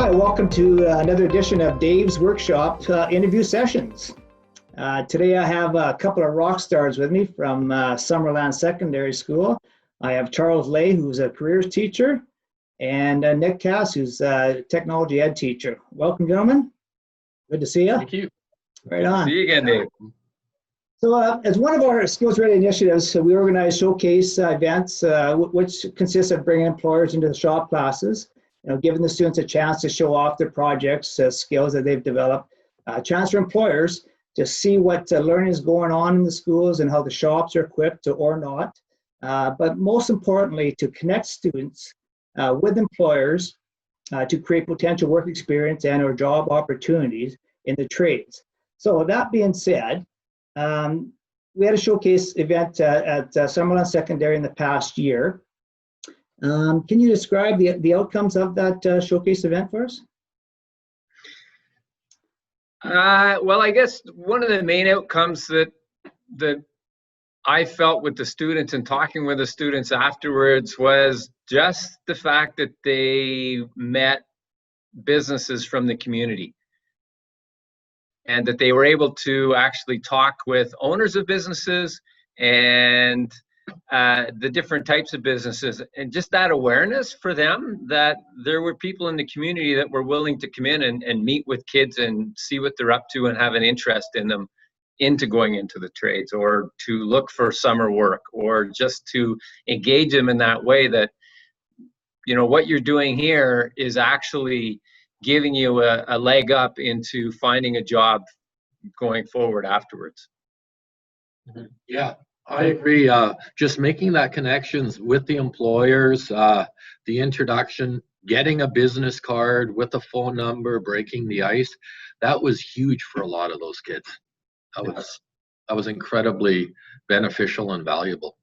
Hi, welcome to another edition of Dave's Workshop interview sessions. Today I have a couple of rock stars with me from Summerland Secondary School. I have Charles Lay, who's a careers teacher, and Nick Kast, who's a technology ed teacher. Welcome, gentlemen. Good to see you. Thank you. Right on. See you again, Dave. So as one of our Skills Ready initiatives, we organize showcase events, which consists of bringing employers into the shop classes, giving the students a chance to show off their projects, skills that they've developed, a chance for employers to see what learning is going on in the schools and how the shops are equipped or not. But most importantly, to connect students with employers to create potential work experience and or job opportunities in the trades. So that being said, we had a showcase event at Summerland Secondary in the past year. Can you describe the outcomes of that showcase event for us? Well, I guess one of the main outcomes that I felt with the students and talking with the students afterwards was just the fact that they met businesses from the community and that they were able to actually talk with owners of businesses and the different types of businesses, and just that awareness for them that there were people in the community that were willing to come in and meet with kids and see what they're up to and have an interest in them into going into the trades, or to look for summer work, or just to engage them in that way that, what you're doing here is actually giving you a leg up into finding a job going forward afterwards. Yeah, I agree. Just making that connections with the employers, the introduction, getting a business card with a phone number, breaking the ice, that was huge for a lot of those kids. That was incredibly beneficial and valuable.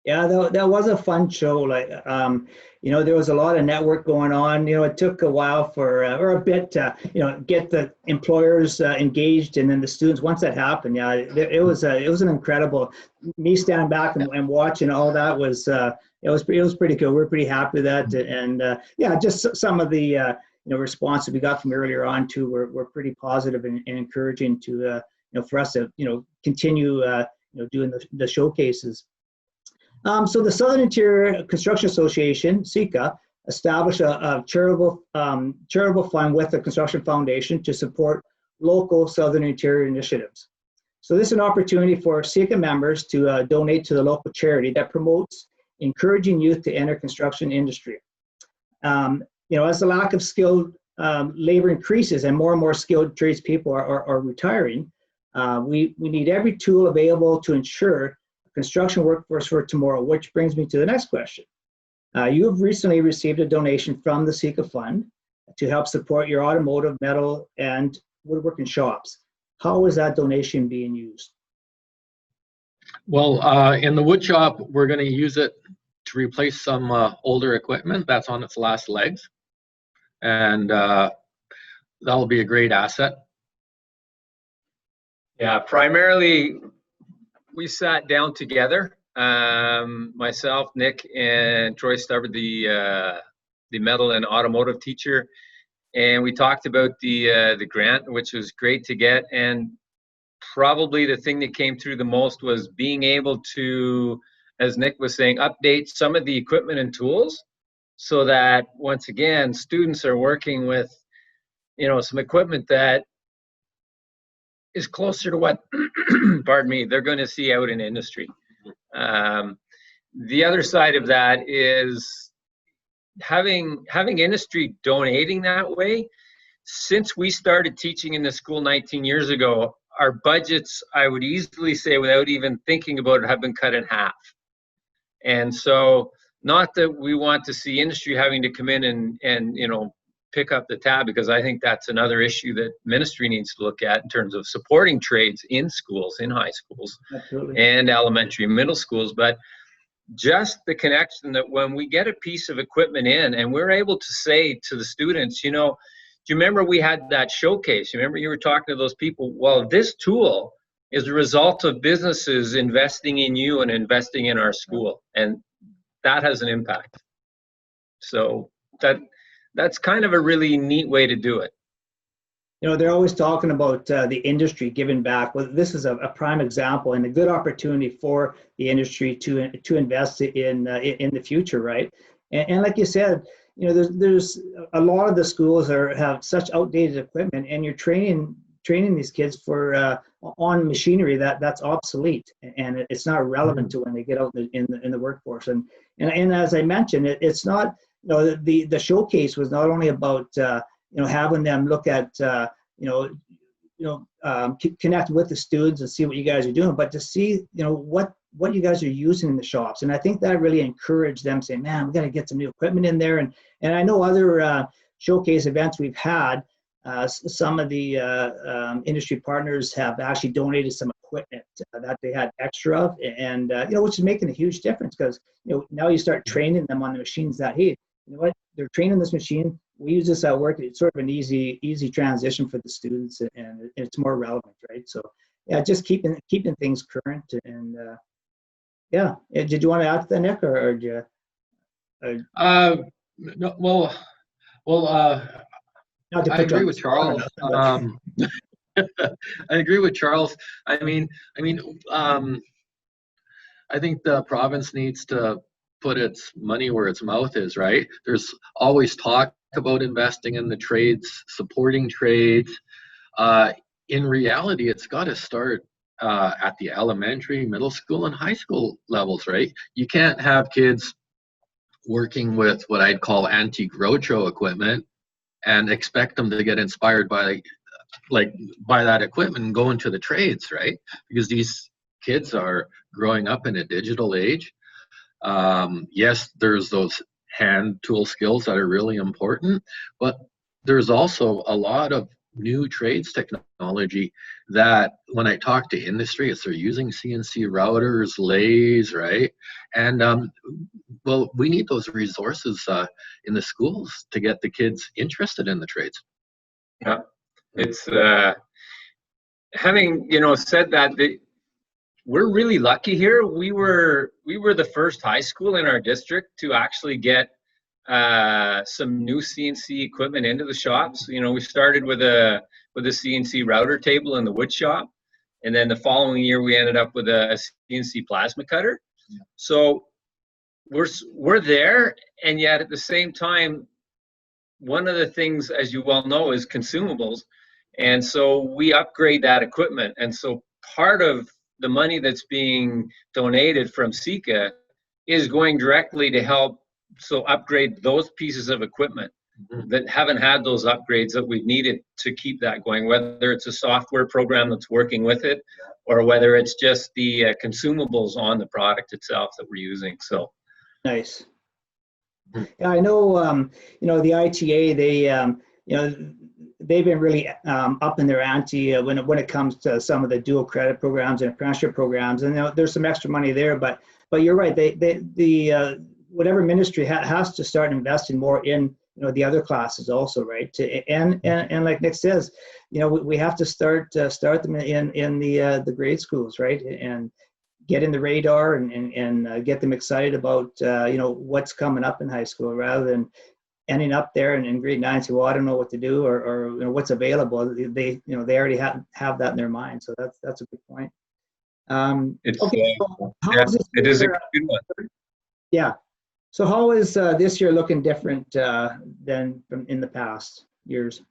Yeah, that was a fun show. There was a lot of network going on. It took a while or a bit to, get the employers engaged, and then the students. Once that happened, yeah, it was an incredible. Me standing back and watching all that was it was pretty cool. We're pretty happy with that, and just some of the responses we got from earlier on too were pretty positive and encouraging to for us to continue doing the showcases. So the Southern Interior Construction Association, SICA, established a charitable fund with the Construction Foundation to support local Southern Interior initiatives. So this is an opportunity for SICA members to donate to the local charity that promotes encouraging youth to enter construction industry. As the lack of skilled labor increases and more skilled tradespeople are retiring, we need every tool available to ensure construction workforce for tomorrow, which brings me to the next question. You have recently received a donation from the SICA Fund to help support your automotive, metal, and woodworking shops. How is that donation being used? Well, in the wood shop, we're going to use it to replace some older equipment that's on its last legs, and that'll be a great asset. Yeah, primarily, we sat down together, myself, Nick, and Troy Stubbard, the metal and automotive teacher, and we talked about the grant, which was great to get. And probably the thing that came through the most was being able to, as Nick was saying, update some of the equipment and tools, so that once again, students are working with, some equipment that is closer to what, pardon me, they're going to see out in industry. The other side of that is having industry donating that way. Since we started teaching in the school 19 years ago, our budgets, I would easily say, without even thinking about it, have been cut in half. And so, not that we want to see industry having to come in and pick up the tab, because I think that's another issue that ministry needs to look at in terms of supporting trades in schools, in high schools. Absolutely. And elementary and middle schools. But just the connection that when we get a piece of equipment in and we're able to say to the students, do you remember we had that showcase? You remember you were talking to those people? Well, this tool is a result of businesses investing in you and investing in our school, and that has an impact. So that's kind of a really neat way to do it. You know, they're always talking about the industry giving back. Well, this is a prime example and a good opportunity for the industry to invest in the future, right? And like you said, you know, there's a lot of the schools have such outdated equipment, and you're training these kids for on machinery that's obsolete, and it's not relevant to when they get out in the workforce. And as I mentioned, it's not, you know, the showcase was not only about you know, having them look at connect with the students and see what you guys are doing, but to see, you know, what you guys are using in the shops. And I think that really encouraged them, saying, man, we got to get some new equipment in there. And I know other showcase events we've had, some of the industry partners have actually donated some equipment that they had extra of, and you know, which is making a huge difference, because, you know, now you start training them on the machines that, hey, you know what, they're training this machine, we use this at work. It's sort of an easy transition for the students, and it's more relevant, right? So yeah, just keeping things current. And yeah, did you want to add to that, Nick, or do you? No, well, I agree with Charles. I agree with Charles. I think the province needs to put its money where its mouth is, right? There's always talk about investing in the trades, supporting trades. In reality, it's got to start at the elementary, middle school, and high school levels, right? You can't have kids working with what I'd call antique roadshow equipment and expect them to get inspired by that equipment and go into the trades, right? Because these kids are growing up in a digital age. Yes, there's those hand tool skills that are really important, but there's also a lot of new trades technology that, when I talk to industry, they're using CNC routers, lathes, right? And well, we need those resources in the schools to get the kids interested in the trades. Yeah, it's having, you know, said that, we're really lucky here. We were the first high school in our district to actually get some new CNC equipment into the shops. You know, we started with a CNC router table in the wood shop, and then the following year we ended up with a CNC plasma cutter. Yeah. So we're there, and yet at the same time, one of the things, as you well know, is consumables, and so we upgrade that equipment. And so part of the money that's being donated from SECA is going directly to help upgrade those pieces of equipment that haven't had those upgrades that we've needed to keep that going, whether it's a software program that's working with it, or whether it's just the consumables on the product itself that we're using. So nice. Yeah, I know. You know, the ITA, they you know, they've been really upping their ante when it comes to some of the dual credit programs and apprenticeship programs, and you know, there's some extra money there. But you're right. The whatever ministry has to start investing more in, you know, the other classes also, right? And like Nick says, you know, we have to start them in the grade schools, right? And get in the radar and get them excited about you know, what's coming up in high school, rather than ending up there in grade 9 and say, well, I don't know what to do, or you know, what's available. They already have that in their mind. So that's a good point. Okay, so it is a good one. Yeah. So how is this year looking different than from in the past years?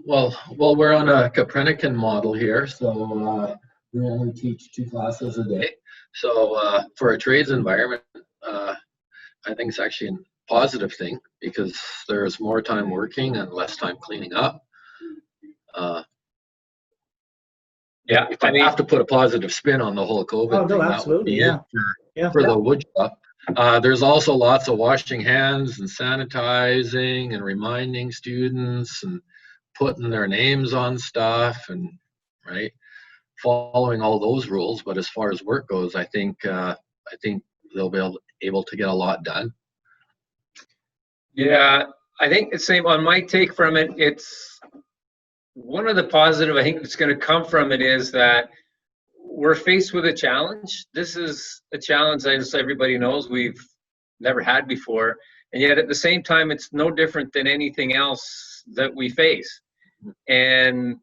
Well, we're on a Copernican model here, so we only teach 2 classes a day. So for a trades environment, I think it's actually a positive thing, because there's more time working and less time cleaning up. Yeah, if I have to put a positive spin on the whole COVID thing, absolutely, that would be for the wood shop. There's also lots of washing hands and sanitizing and reminding students and putting their names on stuff, and right, following all those rules. But as far as work goes, I think they'll be able to get a lot done. Yeah, I think the same on my take from it. It's one of the positive I think that's going to come from it is that we're faced with a challenge. This is a challenge, as everybody knows, we've never had before. And yet at the same time, it's no different than anything else that we face. And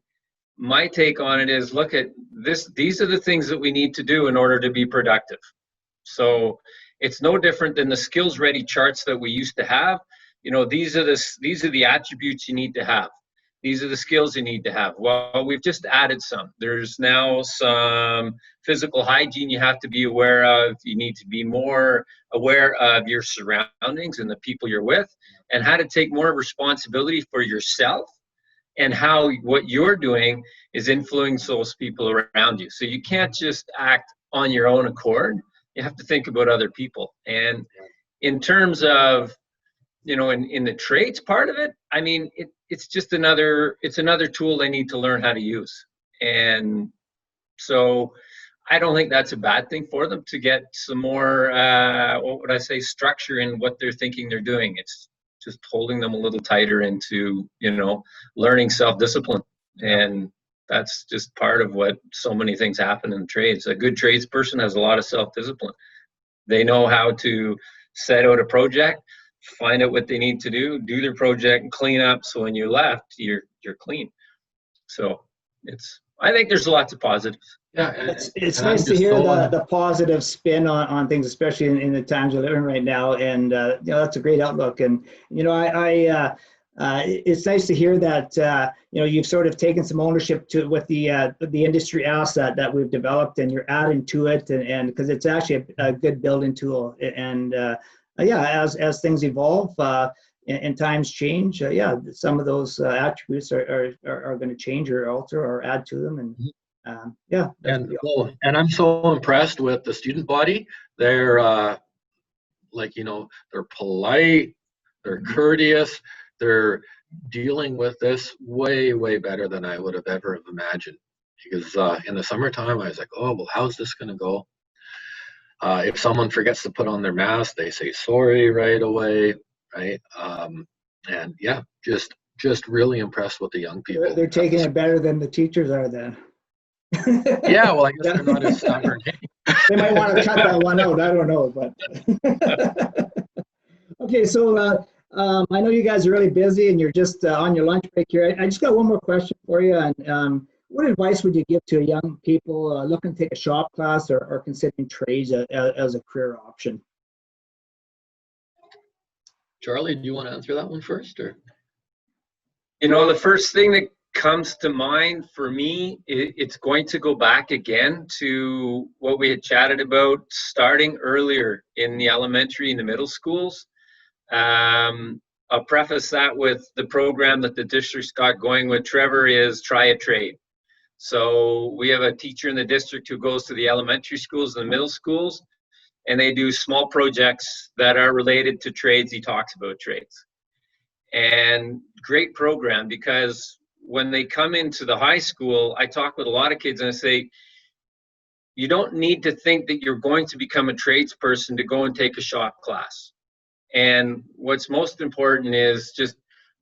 my take on it is, look at this, these are the things that we need to do in order to be productive. So it's no different than the skills ready charts that we used to have. You know, these are the attributes you need to have. These are the skills you need to have. Well, we've just added some. There's now some physical hygiene you have to be aware of. You need to be more aware of your surroundings and the people you're with, and how to take more responsibility for yourself and how what you're doing is influencing those people around you. So you can't just act on your own accord. You have to think about other people. And in terms of, you know, in the trades part of it, I mean, it's just another tool they need to learn how to use. And so I don't think that's a bad thing for them to get some more, what would I say, structure in what they're thinking they're doing. It's just holding them a little tighter into, you know, learning self-discipline. And that's just part of what so many things happen in trades. A good tradesperson has a lot of self-discipline. They know how to set out a project, find out what they need to do their project, and clean up. So when you're left, you're clean. So I think there's lots of positives. Yeah, it's nice to hear the positive spin on things, especially in the times we're living right now. And you know, that's a great outlook. And you know, it's nice to hear that you know, you've sort of taken some ownership with the industry asset that we've developed, and you're adding to it, and because it's actually a good building tool. And yeah, as things evolve and times change, yeah, some of those attributes are going to change or alter or add to them. And yeah. And I'm so impressed with the student body. They're like, you know, they're polite, they're courteous, they're dealing with this way better than I would have ever imagined. Because in the summertime, I was like, oh, well, how's this going to go? If someone forgets to put on their mask, they say sorry right away, right? And yeah, just really impressed with the young people. They're taking it better than the teachers are then. Yeah, well, I guess they're not as stubborn. They might want to cut that one out. I don't know, but okay. So I know you guys are really busy and you're just on your lunch break here. I just got one more question for you. And what advice would you give to young people looking to take a shop class or considering trades as a career option? Charlie, do you want to answer that one first, or? You know, the first thing that comes to mind for me, it's going to go back again to what we had chatted about starting earlier in the elementary and the middle schools. I'll preface that with the program that the district's got going with Trevor is try a trade. So we have a teacher in the district who goes to the elementary schools and the middle schools, and they do small projects that are related to trades. He talks about trades. And great program, because when they come into the high school, I talk with a lot of kids and I say, you don't need to think that you're going to become a tradesperson to go and take a shop class. And what's most important is just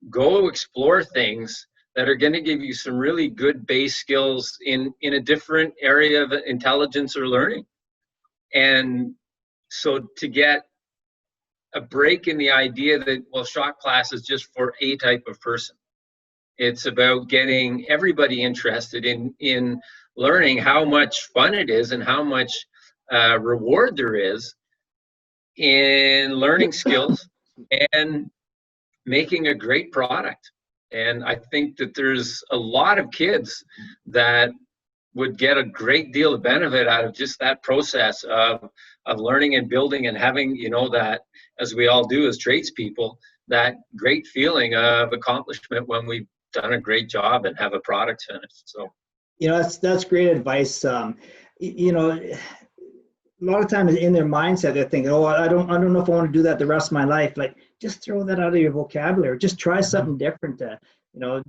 go explore things that are going to give you some really good base skills in a different area of intelligence or learning. And so to get a break in the idea that, well, shop class is just for a type of person. It's about getting everybody interested in learning how much fun it is and how much reward there is in learning skills and making a great product. And I think that there's a lot of kids that would get a great deal of benefit out of just that process of learning and building and having, you know, that, as we all do as tradespeople, that great feeling of accomplishment when we've done a great job and have a product finished. So, you know, that's great advice. You know, a lot of times in their mindset, they're thinking, oh, I don't know if I want to do that the rest of my life. Like, just throw that out of your vocabulary. Just try something different to, you know,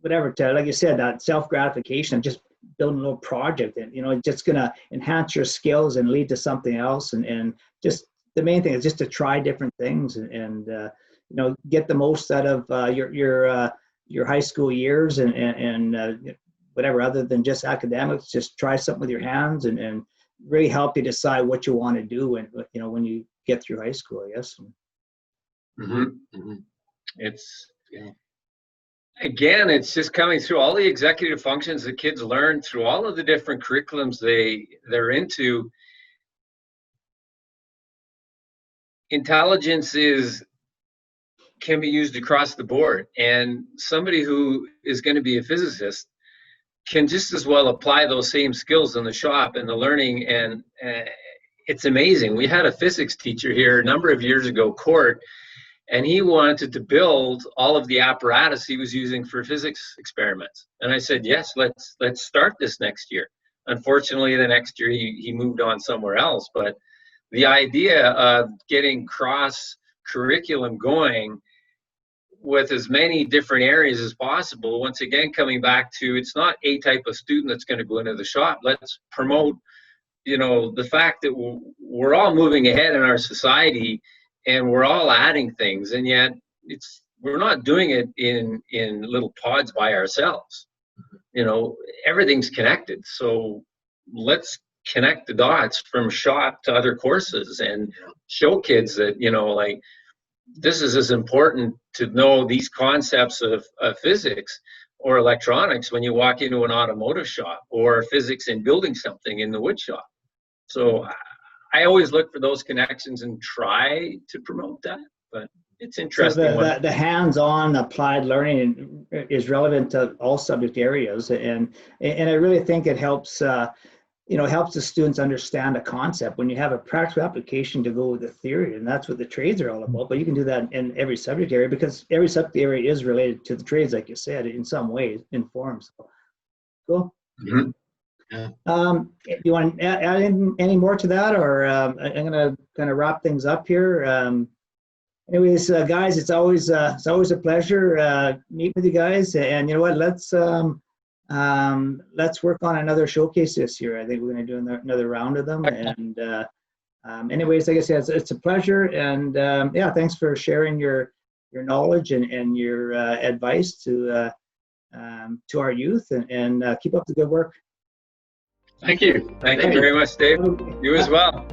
whatever, to, like you said, that self-gratification of just building a little project, and, you know, it's just going to enhance your skills and lead to something else. And just the main thing is just to try different things and you know, get the most out of your high school years and whatever, other than just academics. Just try something with your hands and really help you decide what you want to do, and, you know, when you get through high school, I guess. It's, again, it's just coming through all the executive functions that kids learn through all of the different curriculums they're into. Intelligence can be used across the board, and somebody who is going to be a physicist can just as well apply those same skills in the shop and the learning. And it's amazing. We had a physics teacher here a number of years ago, Court, and he wanted to build all of the apparatus he was using for physics experiments. And I said, yes, let's start this next year. Unfortunately, the next year he moved on somewhere else. But the idea of getting cross curriculum going with as many different areas as possible, once again, coming back to, it's not a type of student that's going to go into the shop. Let's promote, the fact that we're all moving ahead in our society and we're all adding things, and yet we're not doing it in little pods by ourselves. Everything's connected. So let's connect the dots from shop to other courses and show kids that, this is as important to know these concepts of physics or electronics when you walk into an automotive shop, or physics in building something in the wood shop. So I always look for those connections and try to promote that, but it's interesting. So the hands-on applied learning is relevant to all subject areas, and I really think it helps helps the students understand a concept when you have a practical application to go with the theory, and that's what the trades are all about. But you can do that in every subject area, because every subject area is related to the trades, like you said, in some ways, in forms. So, cool. Yeah. Do you want to add any more to that, or I'm going to kind of wrap things up here? Anyways, guys, it's always a pleasure meeting with you guys, and you know what? Let's work on another showcase this year. I think we're going to do another round of them. And anyways, like I said, it's a pleasure. And yeah, thanks for sharing your knowledge and your advice to our youth, and keep up the good work. Thank you. Thank you very much, Dave. You as well.